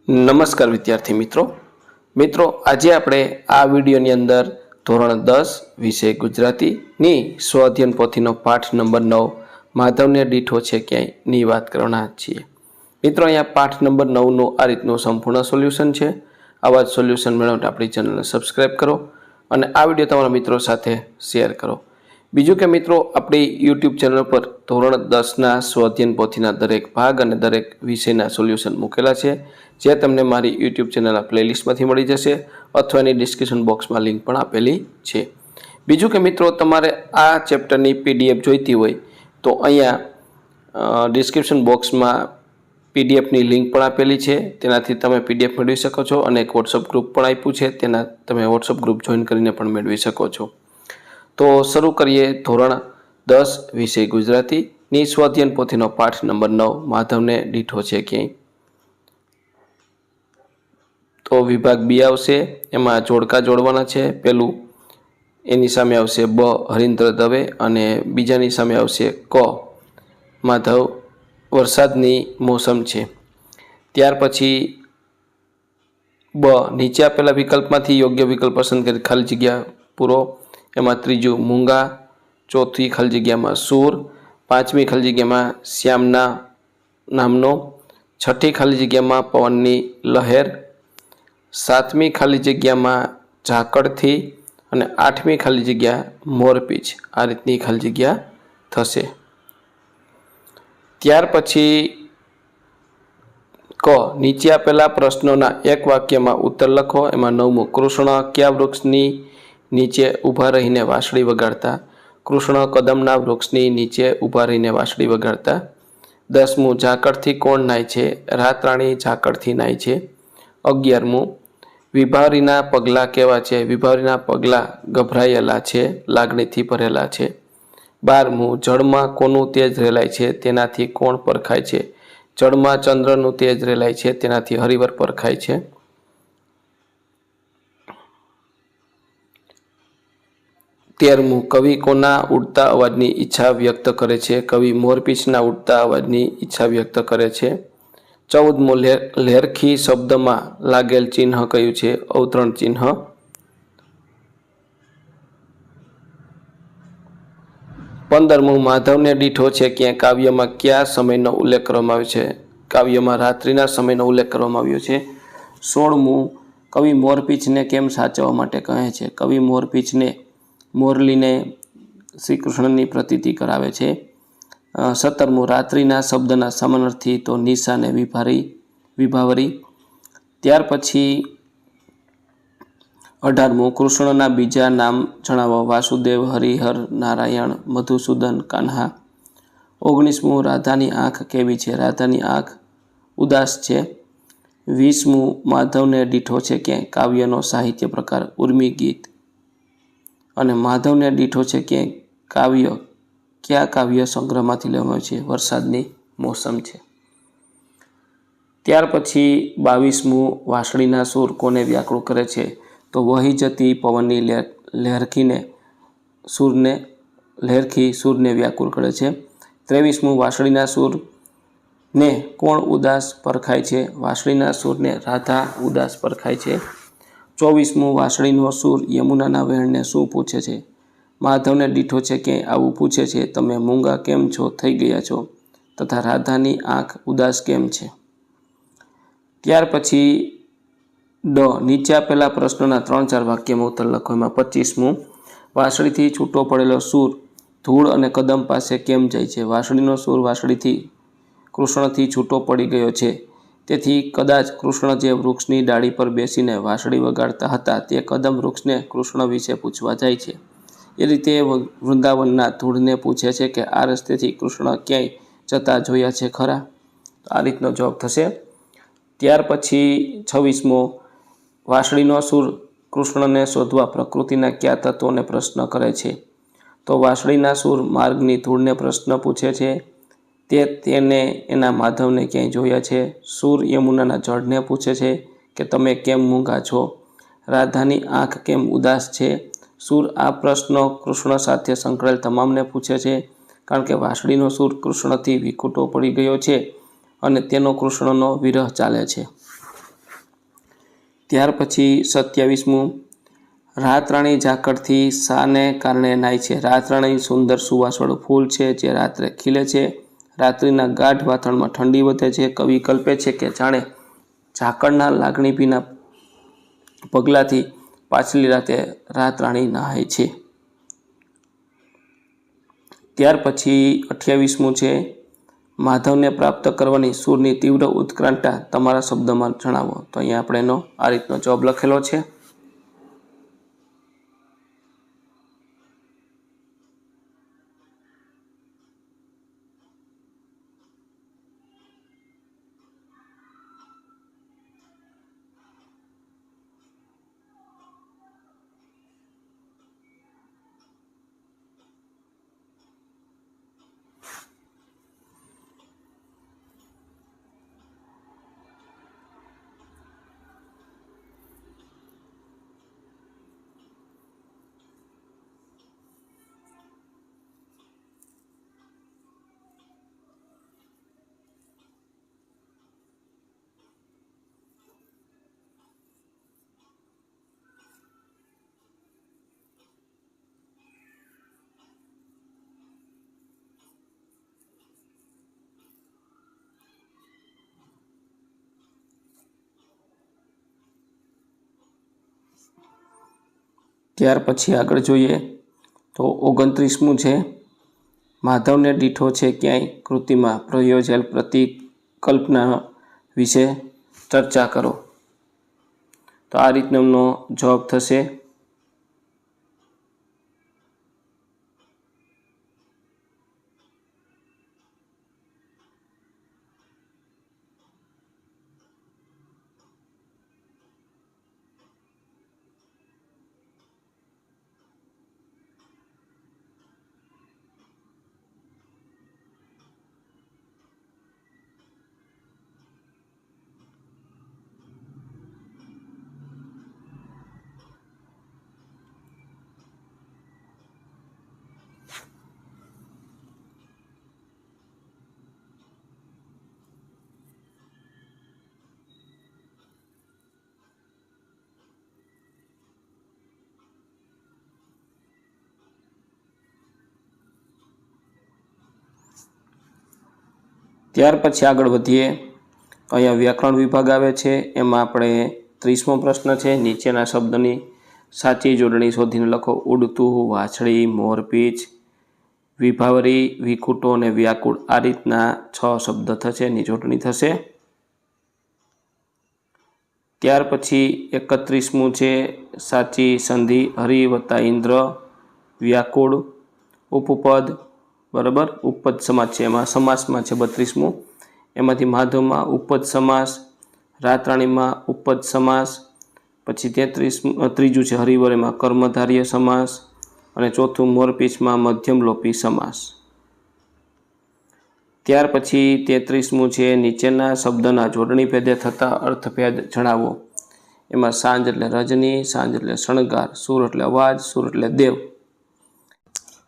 નમસ્કાર વિદ્યાર્થી મિત્રો આજે આપણે આ વિડીયોની અંદર ધોરણ 10 વિષય ગુજરાતીની સ્વઅધ્યયન પોથીનો પાઠ નંબર 9 માધવને દીઠો છે ક્યાંયની વાત કરવાના છીએ। મિત્રો અહીંયા પાઠ નંબર 9નું આ રીતનું સંપૂર્ણ સોલ્યુશન છે। આવા જ સોલ્યુશન મેળવવા આપણી ચેનલને સબસ્ક્રાઇબ કરો અને આ વિડીયો તમારા મિત્રો સાથે શેર કરો। બીજું કે મિત્રો આપણી યુટ્યુબ ચેનલ પર ધોરણ 10ના સ્વઅધ્યયન પોથીના દરેક ભાગ અને દરેક વિષયના સોલ્યુશન મૂકેલા છે, જે તમને મારી યુટ્યુબ ચેનલના પ્લેલિસ્ટમાંથી મળી જશે અથવા એની ડિસ્ક્રિપ્શન બોક્સમાં લિંક પણ આપેલી છે। બીજું કે મિત્રો તમારે આ ચેપ્ટરની પીડીએફ જોઈતી હોય તો અહીંયા ડિસ્ક્રિપ્શન બોક્સમાં પીડીએફની લિંક પણ આપેલી છે, તેનાથી તમે પીડીએફ મેળવી શકો છો અને એક વોટ્સઅપ ગ્રુપ પણ આપ્યું છે, તેના તમે વોટ્સઅપ ગ્રુપ જોઈન કરીને પણ મેળવી શકો છો। તો શરૂ કરીએ ધોરણ 10 વિષય ગુજરાતીની સ્વઅધ્યયન પોથીનો પાઠ નંબર 9 માધવને દીઠો છે ક્યાંય। તો વિભાગ બી આવશે, એમાં જોડકા જોડવાના છે। પહેલું એની સામે આવશે બ હરીન્દ્ર દવે અને બીજાની સામે આવશે ક માધવ વરસાદની મોસમ છે। ત્યાર પછી બ નીચે આપેલા વિકલ્પમાંથી યોગ્ય વિકલ્પ પસંદ કરી ખાલી જગ્યા પૂરો। એમાં ત્રીજું મૂંગા, ચોથી ખાલી જગ્યામાં સૂર, પાંચમી ખાલી જગ્યામાં શ્યામના નામનો, છઠ્ઠી ખાલી જગ્યામાં પવનની લહેર, સાતમી ખાલી જગ્યામાં ઝાકળથી અને આઠમી ખાલી જગ્યા મોરપીંછ। આ રીતની ખાલી જગ્યા થશે। ત્યાર પછી ક નીચે આપેલા પ્રશ્નોના એક વાક્યમાં ઉત્તર લખો। એમાં નવમું કૃષ્ણ કયા વૃક્ષની નીચે ઊભા રહીને વાંસળી વગાડતા? કૃષ્ણ કદમના વૃક્ષની નીચે ઊભા રહીને વાંસળી વગાડતા। 10મું ઝાકળથી કોણ નાય છે? રાતરાણી ઝાકળથી નાય છે। 11મું વિભાવરીના પગલાં કેવા છે? વિભાવરીના પગલાં ગભરાયેલા છે, લાગણીથી ભરેલા છે। 12મું જળમાં કોનું તેજ રેલાય છે? તેનાથી કોણ પરખાય છે? જળમાં ચંદ્રનું તેજ રેલાય છે, તેનાથી હરિવર પરખાય છે। 13મું કવિ કોના ઉડતા અવાજની ઈચ્છા વ્યક્ત કરે છે? કવિ મોરપીંછના ઉડતા અવાજની ઈચ્છા વ્યક્ત કરે છે। 14મું લેરખી શબ્દમાં લાગેલ ચિહ્ન કયું છે? અવતરણ ચિહ્ન। 15મું માધવને દીઠો છે ક્યાં કાવ્યમાં કયા સમયનો ઉલ્લેખ કરવામાં આવ્યો છે? કાવ્યમાં રાત્રિના સમયનો ઉલ્લેખ કરવામાં આવ્યો છે। 16મું કવિ મોરપીંછને કેમ સાચવવા માટે કહે છે? કવિ મોરપીંછને મોરલીને શ્રી કૃષ્ણની પ્રતીતિ કરાવે છે। 17મું રાત્રિના શબ્દના સમાનાર્થી તો નિશા ને વિભાવરી। ત્યાર પછી 18મું કૃષ્ણના બીજા નામ જણાવો। વાસુદેવ, હરિહર, નારાયણ, મધુસૂદન, કાન્હા। 19મું રાધાની આંખ કેવી છે? રાધાની આંખ ઉદાસ છે। 20મું માધવને દીઠો છે ક્યાં? કાવ્યનો સાહિત્ય પ્રકાર ઉર્મી ગીત। અને માધવને દીઠો છે ક્યાં કાવ્ય કયા કાવ્ય સંગ્રહમાંથી લેવામાં આવ્યું છે? વરસાદની મોસમ છે। ત્યાર પછી 22મું વાંસળીના સૂર કોને વ્યાકુળ કરે છે? તો વહી જતી પવનની લહેરખી સૂરને વ્યાકુળ કરે છે। 23મું વાંસળીના સૂરને કોણ ઉદાસ પરખાય છે? વાંસળીના સૂરને રાધા ઉદાસ પરખાય છે। 24મું વાંસળીનો સૂર યમુનાના વહેણને શું પૂછે છે? માધવને દીઠો છે ક્યાંય આવું પૂછે છે? તમે મૂંગા કેમ છો થઈ ગયા છો? તથા રાધાની આંખ ઉદાસ કેમ છે? ત્યાર પછી ડ નીચે આપેલા પ્રશ્નોના 3-4 વાક્યમાં ઉત્તર લખો। એમાં 25મું વાંસળીથી છૂટો પડેલો સૂર ધૂળ અને કદમ પાસે કેમ જાય છે? વાંસળીનો સૂર વાંસળીથી કૃષ્ણથી છૂટો પડી ગયો છે, તેથી કદાચ કૃષ્ણ જે વૃક્ષની ડાળી પર બેસીને વાંસળી વગાડતા હતા તે કદમ વૃક્ષને કૃષ્ણ વિશે પૂછવા જાય છે। એ રીતે વૃંદાવનના ધૂળને પૂછે છે કે આ રસ્તેથી કૃષ્ણ ક્યાંય જતા જોયા છે ખરા? આ રીતનો જવાબ થશે। ત્યાર પછી 26મું વાંસળીનો સૂર કૃષ્ણને શોધવા પ્રકૃતિના કયા તત્વોને પ્રશ્ન કરે છે? તો વાંસળીના સૂર માર્ગની ધૂળને પ્રશ્ન પૂછે છે, તેને એના માધવને ક્યાંય જોયા છે? સૂર યમુનાના જળને પૂછે છે કે તમે કેમ મૂંગા છો? રાધાની આંખ કેમ ઉદાસ છે? સૂર આ પ્રશ્નો કૃષ્ણ સાથે સંકળાયેલ તમામને પૂછે છે, કારણ કે વાંસળીનો સૂર કૃષ્ણથી વિખૂટો પડી ગયો છે અને તેનો કૃષ્ણનો વિરહ ચાલે છે। ત્યાર પછી 27મું, રાતરાણી ઝાકળથી શાને કારણે નાય છે? રાતરાણી સુંદર સુવાસવાળું ફૂલ છે જે રાત્રે ખીલે છે. રાત્રિના ગાઢ વાતાવરણમાં ઠંડી વધે છે. કવિ કલ્પે છે કે જાણે ઝાકળના લાગણીભીના પગલાથી પાછલી રાતે રાતરાણી નહાય છે. ત્યાર પછી 28મું છે, માધવને પ્રાપ્ત કરવાની સૂરની તીવ્ર ઉત્કંઠા તમારા શબ્દમાં જણાવો. તો અહીંયા આપણે એનો આ રીતનો જવાબ લખેલો છે. ત્યાર પછી આગળ જોઈએ તો 29મું છે, માધવને દીઠો છે ક્યાંય કૃતિમાં પ્રયોજેલ પ્રતિકલ્પના વિશે ચર્ચા કરો. તો આ રીતનો એમનો જવાબ થશે. ત્યાર પછી આગળ વધીએ તો અહીંયા વ્યાકરણ વિભાગ આવે છે. એમાં આપણે 30મો પ્રશ્ન છે, નીચેના શબ્દની સાચી જોડણી શોધીને લખો. ઉડતું, વાછડી, મોરપીંછ, વિભાવરી, વિખૂટો અને વ્યાકુળ. આ રીતના 6 શબ્દ થશે, એની જોડણી થશે. ત્યાર પછી 31મું છે, સાચી સંધિ હરિ વત્તા ઇન્દ્ર, વ્યાકુળ, ઉપપદ, બરાબર, ઉપપદ સમાસ છે. એમાં સમાસમાં છે 32મું, એમાંથી માધવમાં ઉપપદ સમાસ, રાતરાણીમાં ઉપપદ સમાસ, પછી 33 છે હરિવરેમાં કર્મધાર્ય સમાસ, અને ચોથું મોરપીંછમાં મધ્યમલોપી સમાસ. ત્યાર પછી 33મું છે, નીચેના શબ્દના જોડણી ભેદે થતા અર્થભેદ જણાવો. એમાં સાંજ એટલે રજની, સાંજ એટલે શણગાર, સુર એટલે અવાજ, સુર એટલે દેવ.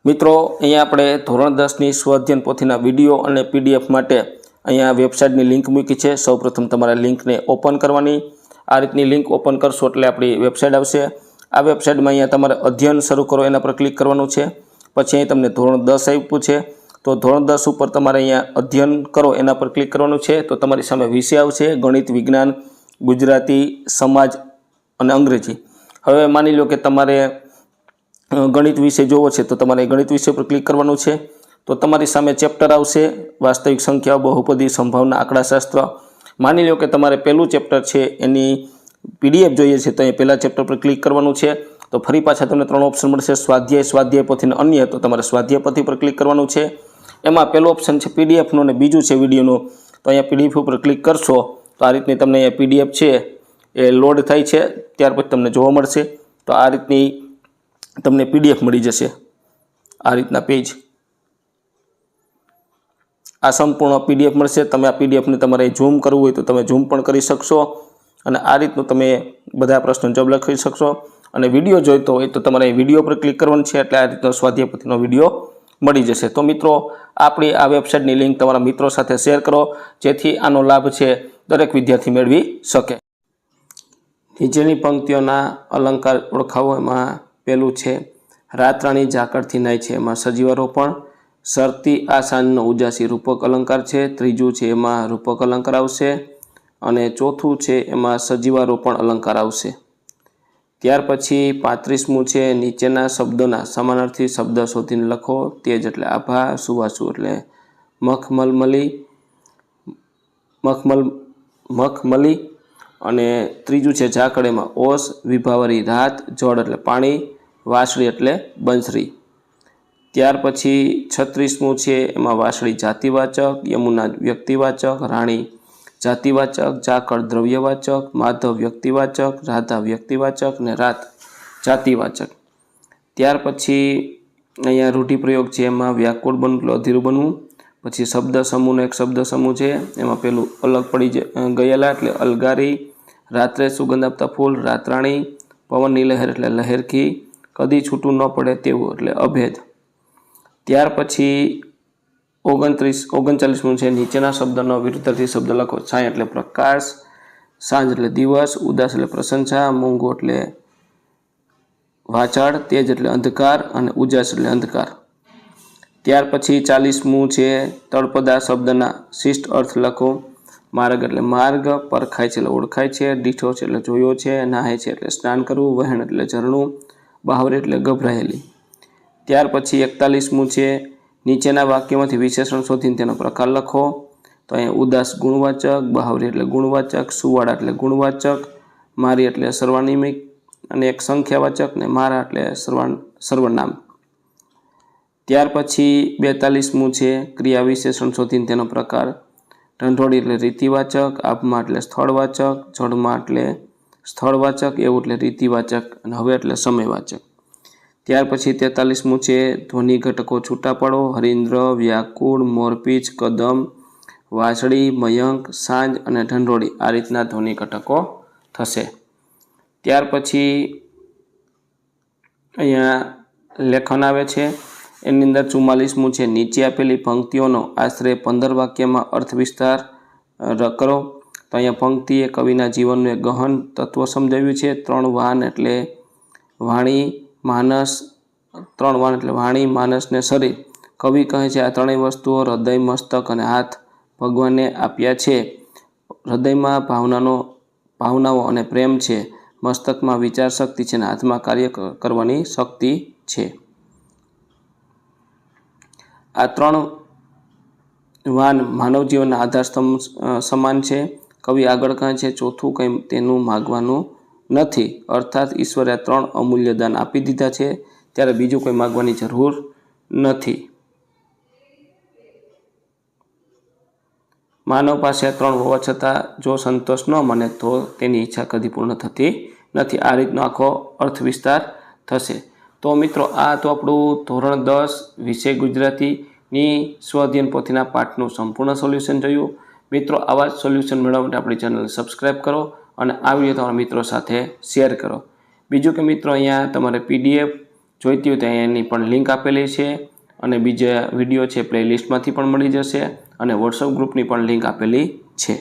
મિત્રો, અહીંયા આપણે ધોરણ 10ની સ્વઅધ્યયન પોથીના વિડીયો અને PDF માટે અહીંયા વેબસાઇટની લિંક મૂકી છે. સૌપ્રથમ તમારે લિંકને ઓપન કરવાની. આ રીતની લિંક ઓપન કરશો એટલે આપણી વેબસાઇટ આવશે. આ વેબસાઇટમાં અહીંયા તમારે અધ્યયન શરૂ કરો એના પર ક્લિક કરવાનું છે. પછી અહીં તમને ધોરણ 10 આપ્યું છે, તો ધોરણ 10 ઉપર તમારે અહીંયા અધ્યયન કરો એના પર ક્લિક કરવાનું છે. તો તમારી સામે વિષય આવશે, ગણિત, વિજ્ઞાન, ગુજરાતી, સમાજ અને અંગ્રેજી. હવે માની લો કે તમારે ગણિત વિષય જોવો છે, તો તમારે ગણિત વિષય પર ક્લિક કરવાનું છે. તો તમારી સામે ચેપ્ટર આવશે, વાસ્તવિક સંખ્યાઓ, બહુપદી, સંભાવના, આંકડાશાસ્ત્ર. માની લો કે તમારે પહેલું ચેપ્ટર છે એની PDF જોઈએ છે, તો અહીં પહેલા ચેપ્ટર પર ક્લિક કરવાનું છે. તો ફરી પાછા તમને 3 ઓપ્શન મળશે, સ્વાધ્યાય, સ્વાધ્યાય પોથી અને અન્ય. તો તમારે સ્વાધ્યાય પોથી પર ક્લિક કરવાનું છે. એમાં પહેલું ઓપ્શન છે PDFનું અને બીજું છે વિડીયોનું. તો અહીંયા PDF ઉપર ક્લિક કરશો તો આ રીતની તમને અહીંયા PDF છે એ લોડ થાય છે, ત્યાર પછી તમને જોવા મળશે. તો આ રીતની તમને PDF મળી જશે, આ રીતના પેજ. આ સંપૂર્ણ PDF મળશે. તમે આ PDFને તમારે ઝૂમ કરવું હોય તો તમે ઝૂમ પણ કરી શકશો, અને આ રીતનું તમે બધા પ્રશ્નો જવાબ લખી શકશો. અને વિડીયો જોઈતો હોય તો તમારે વિડીયો પર ક્લિક કરવાનું છે, એટલે આ રીતનો સ્વાધ્યાય પોથીનો વિડીયો મળી જશે. તો મિત્રો, આપણી આ વેબસાઇટની લિંક તમારા મિત્રો સાથે શેર કરો, જેથી આનો લાભ છે દરેક વિદ્યાર્થી મેળવી શકે. નીચેની પંક્તિઓના અલંકાર ઓળખાવો. એમાં પહેલું છે રાતરાણી ઝાકળથી નાય છે, એમાં સજીવારોપણ. સરતી આ સાંજનો ઉજાસી રૂપક અલંકાર છે. ત્રીજું છે એમાં રૂપક અલંકાર આવશે. અને ચોથું છે એમાં સજીવારોપણ અલંકાર આવશે. ત્યાર પછી 35મું છે નીચેના શબ્દોના સમાનાર્થી શબ્દ શોધીને લખો. તેજ એટલે આભા, સુવાસુ એટલે મખમલી. અને ત્રીજું છે ઝાકળ, એમાં ઓસ, વિભાવરી રાત, જળ એટલે પાણી, વાસળી એટલે બંસરી. ત્યાર પછી 36મું છે એમાં વાસળી જાતિવાચક, યમુના વ્યક્તિવાચક, રાણી જાતિવાચક, ઝાકળ દ્રવ્યવાચક, માધવ વ્યક્તિવાચક, રાધા વ્યક્તિવાચક ને રાત જાતિવાચક. ત્યાર પછી અહીંયા રૂઢિપ્રયોગ છે, એમાં વ્યાકુળ બનવું એટલે અધીરું બનવું. પછી શબ્દ સમૂહનો એક શબ્દ સમૂહ છે, એમાં પેલું અલગ પડી ગયેલા એટલે અલગારી, રાત્રે સુગંધ આપતા ફૂલ રાતરાણી, પવનની લહેર એટલે લહેરખી, કદી છૂટું ન પડે તેવું એટલે અભેદ. ત્યાર પછી 39મું છે નીચેના શબ્દનો વિરુદ્ધાર્થી શબ્દ લખો. છાંય એટલે પ્રકાશ, સાંજ એટલે દિવસ, ઉદાસ એટલે પ્રશંસા, મૂંગો એટલે વાચાળ, તેજ એટલે અંધકાર અને ઉજાસ એટલે અંધકાર. ત્યાર પછી 40મું છે તળપદા શબ્દના શિષ્ટ અર્થ લખો. માર્ગ એટલે માર્ગ, પરખાય છે એટલે ઓળખાય છે, દીઠો છે એટલે જોયો છે, નાહે છે એટલે સ્નાન કરવું, વહેણ એટલે ઝરણું, બાવરી એટલે ગભરાયેલી. ત્યાર પછી 41મું છે નીચેના વાક્યમાંથી વિશેષણ શોધીને તેનો પ્રકાર લખો. તો અહીંયા ઉદાસ ગુણવાચક, બહાવરી એટલે ગુણવાચક, સુવાળા એટલે ગુણવાચક, મારી એટલે સર્વાનિમિક અને એક સંખ્યાવાચક ને મારા એટલે સર્વનામ. ત્યાર પછી 42મું છે ક્રિયા વિશેષણ શોધીને તેનો પ્રકાર. ઢંઢોળી એટલે રીતિવાચક, આભમાં એટલે સ્થળવાચક, જળમાં એટલે સ્થળવાચક, એવું એટલે રીતિવાચક અને હવે એટલે સમયવાચક. ત્યાર પછી 43મું છે ધ્વનિ ઘટકો છૂટા પાડો. હરીન્દ્ર, વ્યાકુળ, મોરપીંછ, કદમ, વાસળી, મયંક, સાંજ અને ઢંઢોળી આ રીતના ધ્વનિ ઘટકો થશે. ત્યાર પછી અહીંયા લેખન આવે છે, એની અંદર 44મું છે નીચે આપેલી પંક્તિઓનો આશરે 15 વાક્યમાં અર્થ વિસ્તાર કરો. તો અહીંયા પંક્તિએ કવિના જીવનનું એક ગહન તત્વ સમજાવ્યું છે. 3 વાન એટલે વાણી, માનસ ને શરીર. કવિ કહે છે આ ત્રણેય વસ્તુઓ હૃદય, મસ્તક અને હાથ ભગવાને આપ્યા છે. હૃદયમાં ભાવનાઓ અને પ્રેમ છે, મસ્તકમાં વિચાર શક્તિ છે અને હાથમાં કાર્ય કરવાની શક્તિ છે. આ 3 વાન માનવ જીવનના આધારસ્તંભ સમાન છે. કવિ આગળ કહે છે ચોથું કંઈ તેનું માગવાનું નથી, અર્થાત ઈશ્વરે 3 અમૂલ્ય દાન આપી દીધા છે, ત્યારે બીજું કોઈ માગવાની જરૂર નથી. માનવ પાસે 3 હોવા છતાં જો સંતોષ ન મને તો તેની ઈચ્છા કદી પૂર્ણ થતી નથી. આ રીતનો આખો અર્થ વિસ્તાર થશે. તો મિત્રો આ તો આપણું ધોરણ 10 વિષય ગુજરાતીની સ્વઅધ્યયન પોથીના પાઠનું સંપૂર્ણ સોલ્યુશન જોયું. મિત્રો આવા જ સોલ્યુશન મેળવવા માટે આપણી ચેનલને સબસ્ક્રાઈબ કરો અને આ વિડીયો તમારા મિત્રો સાથે શેર કરો. બીજું કે મિત્રો અહીંયા તમારે PDF જોઈતી હોય તો એની પણ લિંક આપેલી છે અને બીજા વિડીયો છે પ્લેલિસ્ટમાંથી પણ મળી જશે અને વોટ્સઅપ ગ્રુપની પણ લિંક આપેલી છે.